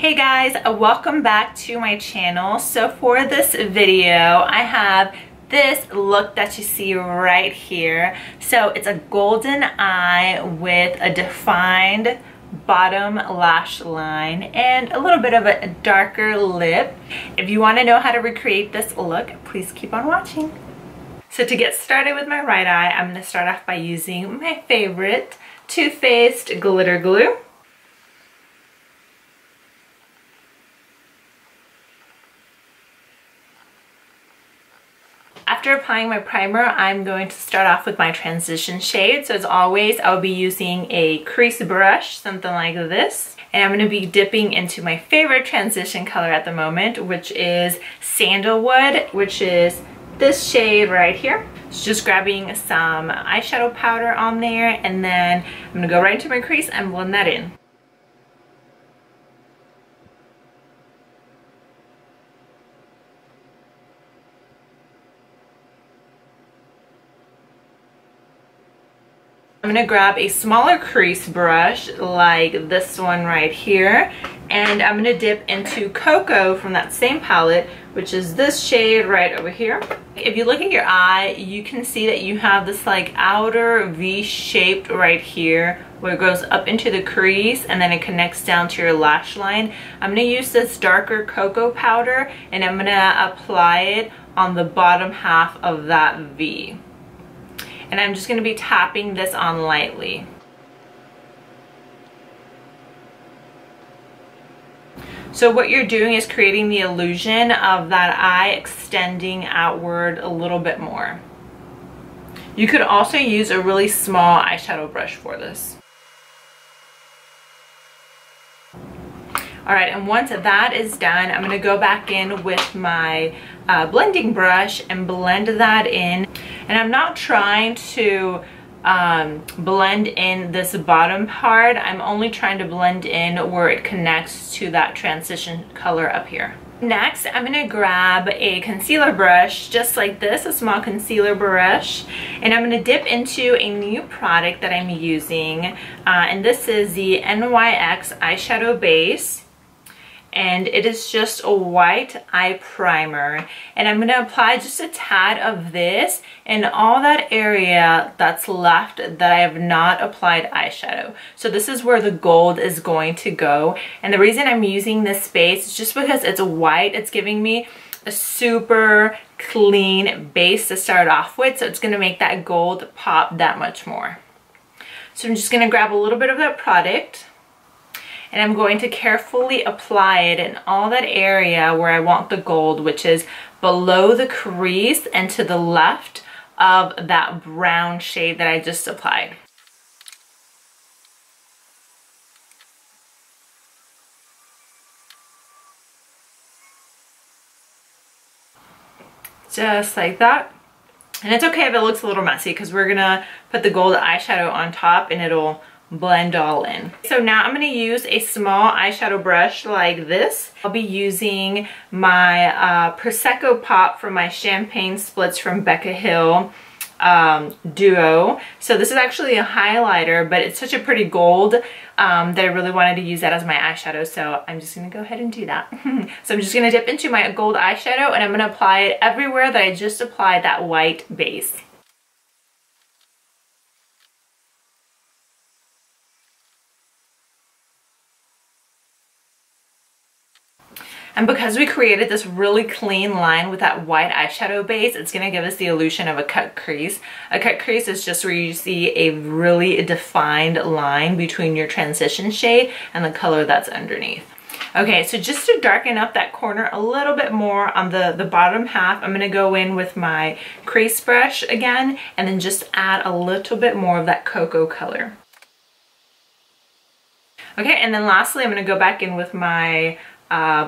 Hey guys, welcome back to my channel. So for this video, I have this look that you see right here. So it's a golden eye with a defined bottom lash line and a little bit of a darker lip. If you want to know how to recreate this look, please keep on watching. So to get started with my right eye, I'm going to start off by using my favorite Too Faced glitter glue. After applying my primer, I'm going to start off with my transition shade. So as always, I'll be using a crease brush, something like this. And I'm going to be dipping into my favorite transition color at the moment, which is Sandalwood, which is this shade right here. So just grabbing some eyeshadow powder on there, and then I'm going to go right into my crease and blend that in. I'm going to grab a smaller crease brush like this one right here, and I'm going to dip into Cocoa from that same palette, which is this shade right over here. If you look at your eye, you can see that you have this like outer V-shaped right here where it goes up into the crease and then it connects down to your lash line. I'm going to use this darker cocoa powder and I'm going to apply it on the bottom half of that V. And I'm just going to be tapping this on lightly. So what you're doing is creating the illusion of that eye extending outward a little bit more. You could also use a really small eyeshadow brush for this. Alright, and once that is done, I'm going to go back in with my blending brush and blend that in. And I'm not trying to blend in this bottom part. I'm only trying to blend in where it connects to that transition color up here. Next, I'm going to grab a concealer brush just like this, a small concealer brush, and I'm going to dip into a new product that I'm using, and this is the NYX eyeshadow base. And it is just a white eye primer, and I'm going to apply just a tad of this in all that area that's left that I have not applied eyeshadow. So this is where the gold is going to go, and the reason I'm using this base is just because it's white. It's giving me a super clean base to start off with, so it's going to make that gold pop that much more. So I'm just going to grab a little bit of that product, and I'm going to carefully apply it in all that area where I want the gold, which is below the crease and to the left of that brown shade that I just applied. Just like that. And it's okay if it looks a little messy because we're gonna put the gold eyeshadow on top and it'll blend all in. So now I'm going to use a small eyeshadow brush like this. I'll be using my Prosecco Pop from my Champagne Splits from Becca Hill duo. So this is actually a highlighter, but it's such a pretty gold that I really wanted to use that as my eyeshadow, so I'm just going to go ahead and do that. So I'm just going to dip into my gold eyeshadow and I'm going to apply it everywhere that I just applied that white base. And because we created this really clean line with that white eyeshadow base, it's going to give us the illusion of a cut crease. A cut crease is just where you see a really defined line between your transition shade and the color that's underneath. Okay, so just to darken up that corner a little bit more on the bottom half, I'm going to go in with my crease brush again and then just add a little bit more of that cocoa color. Okay, and then lastly, I'm going to go back in with my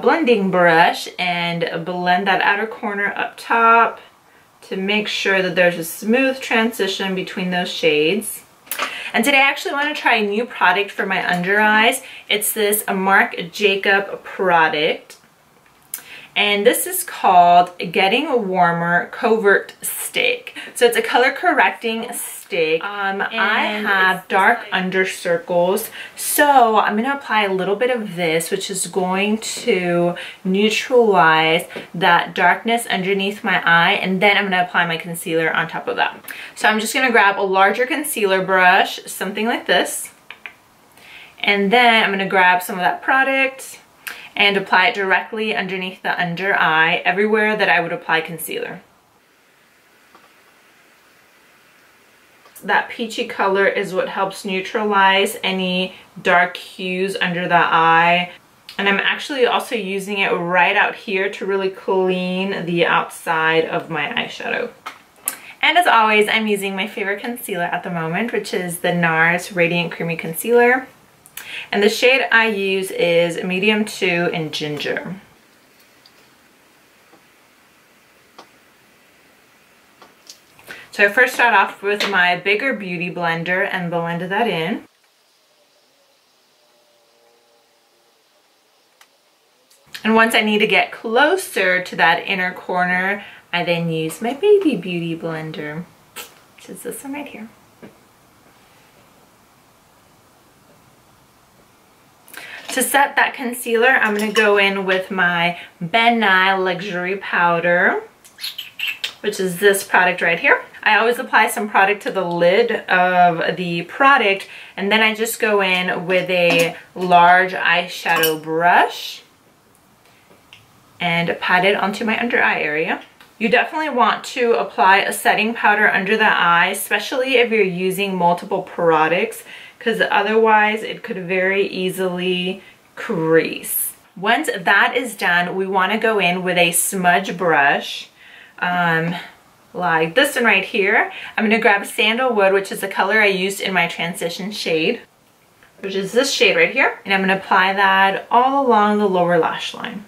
blending brush and blend that outer corner up top to make sure that there's a smooth transition between those shades. And today I actually want to try a new product for my under eyes. It's this Marc Jacob product. and this is called Getting Warmer Covert Stick. So it's a color correcting stick. I have dark under circles, so I'm going to apply a little bit of this, which is going to neutralize that darkness underneath my eye, and then I'm going to apply my concealer on top of that. So I'm just going to grab a larger concealer brush, something like this, and then I'm going to grab some of that product and apply it directly underneath the under eye, everywhere that I would apply concealer. That peachy color is what helps neutralize any dark hues under the eye. And I'm actually also using it right out here to really clean the outside of my eyeshadow. And as always, I'm using my favorite concealer at the moment, which is the NARS Radiant Creamy Concealer. And the shade I use is medium 2 in ginger. So I first start off with my bigger beauty blender and blend that in. And once I need to get closer to that inner corner, I then use my baby beauty blender, which is this one right here. To set that concealer, I'm going to go in with my Ben Nye Luxury Powder, which is this product right here. I always apply some product to the lid of the product, and then I just go in with a large eyeshadow brush and pat it onto my under eye area. You definitely want to apply a setting powder under the eye, especially if you're using multiple products, because otherwise it could very easily crease. Once that is done, we want to go in with a smudge brush, like this one right here. I'm going to grab Sandalwood, which is the color I used in my transition shade, which is this shade right here, and I'm going to apply that all along the lower lash line.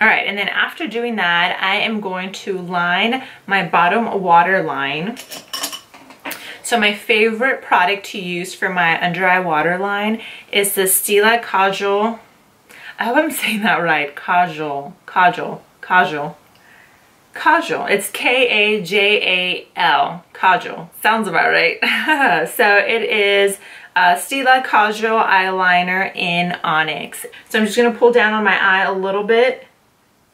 Alright, and then after doing that, I am going to line my bottom waterline. So my favorite product to use for my under eye waterline is the Stila Kajal. I hope I'm saying that right. Kajal. It's K-A-J-A-L. Kajal. Sounds about right. So it is Stila Kajal eyeliner in Onyx. So I'm just going to pull down on my eye a little bit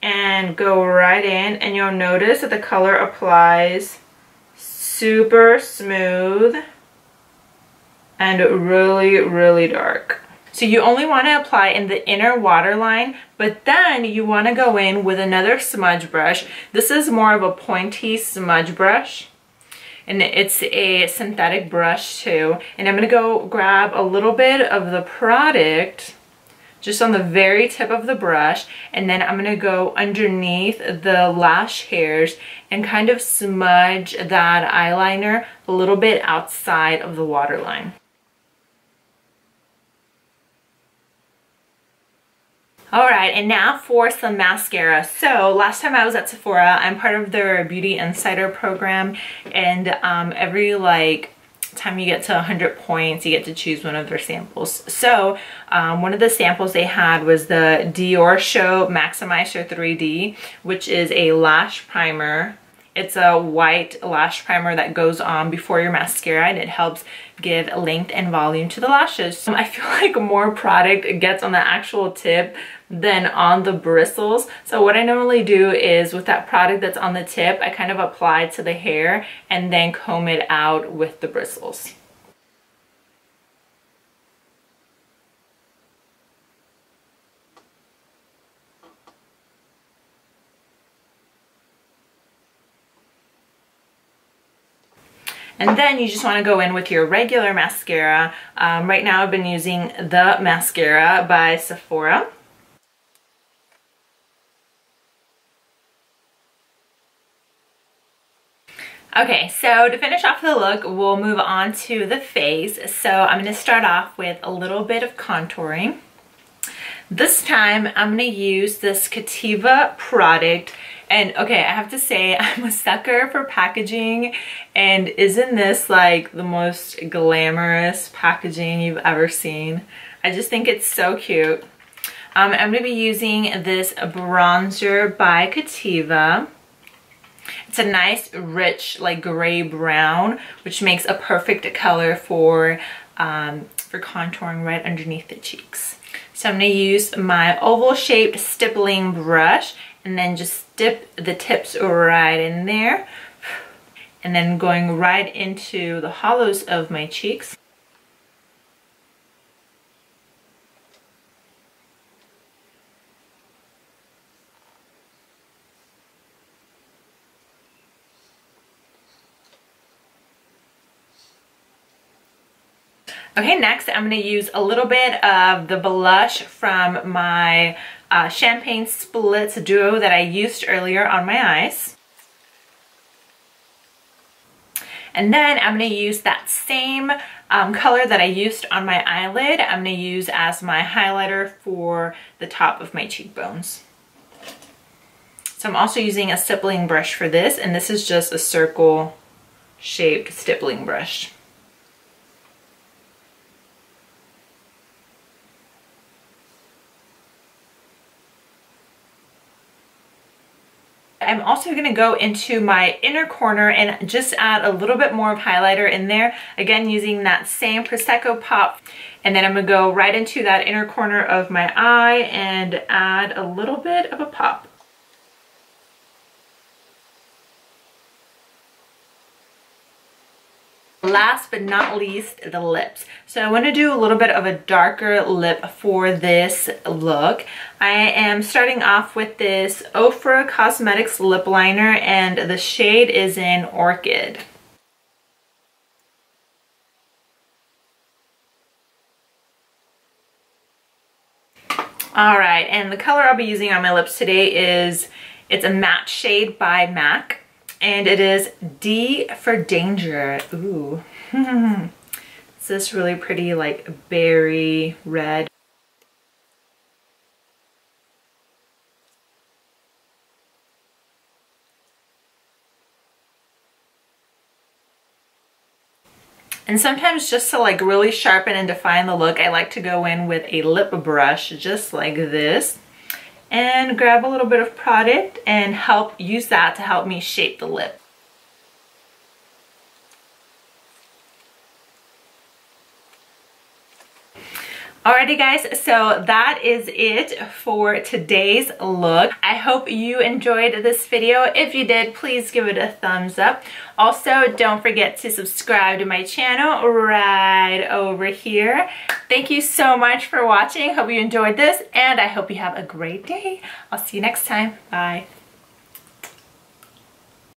and go right in, and you'll notice that the color applies super smooth and really, really dark. So you only want to apply in the inner waterline, but then you want to go in with another smudge brush. This is more of a pointy smudge brush, and it's a synthetic brush too. And I'm going to go grab a little bit of the product just on the very tip of the brush, and then I'm gonna go underneath the lash hairs and kind of smudge that eyeliner a little bit outside of the waterline. Alright, and now for some mascara. So last time I was at Sephora, I'm part of their Beauty Insider program, and every time you get to 100 points, you get to choose one of their samples. So one of the samples they had was the Dior Show Maximizer 3D, which is a lash primer. It's a white lash primer that goes on before your mascara, and it helps give length and volume to the lashes. I feel like more product gets on the actual tip than on the bristles. So what I normally do is with that product that's on the tip, I kind of apply to the hair and then comb it out with the bristles. And then you just want to go in with your regular mascara. Right now I've been using the mascara by Sephora. Okay, so to finish off the look, we'll move on to the face. So I'm going to start off with a little bit of contouring. This time I'm going to use this Cativa product. And okay, I have to say I'm a sucker for packaging, and isn't this like the most glamorous packaging you've ever seen? I just think it's so cute. I'm going to be using this bronzer by Cativa. It's a nice, rich, like gray brown, which makes a perfect color for contouring right underneath the cheeks. So I'm going to use my oval-shaped stippling brush and then just dip the tips right in there. And then going right into the hollows of my cheeks. Okay, next I'm going to use a little bit of the blush from my Champagne Splits Duo that I used earlier on my eyes. And then I'm going to use that same color that I used on my eyelid. I'm going to use as my highlighter for the top of my cheekbones. So I'm also using a stippling brush for this, and this is just a circle shaped stippling brush. I'm also going to go into my inner corner and just add a little bit more of highlighter in there. Again, using that same Prosecco Pop. And then I'm going to go right into that inner corner of my eye and add a little bit of a pop. Last but not least, the lips. So I want to do a little bit of a darker lip for this look. I am starting off with this Becca Cosmetics lip liner, and the shade is in Orchid. Alright, and the color I'll be using on my lips today it's a matte shade by MAC. And it is D for Danger. Ooh. It's this really pretty like berry red. And sometimes just to like really sharpen and define the look, I like to go in with a lip brush just like this. And grab a little bit of product and use that to help me shape the lip. Alrighty guys, so that is it for today's look. I hope you enjoyed this video. If you did, please give it a thumbs up. Also, don't forget to subscribe to my channel right over here. Thank you so much for watching. Hope you enjoyed this, and I hope you have a great day. I'll see you next time. Bye.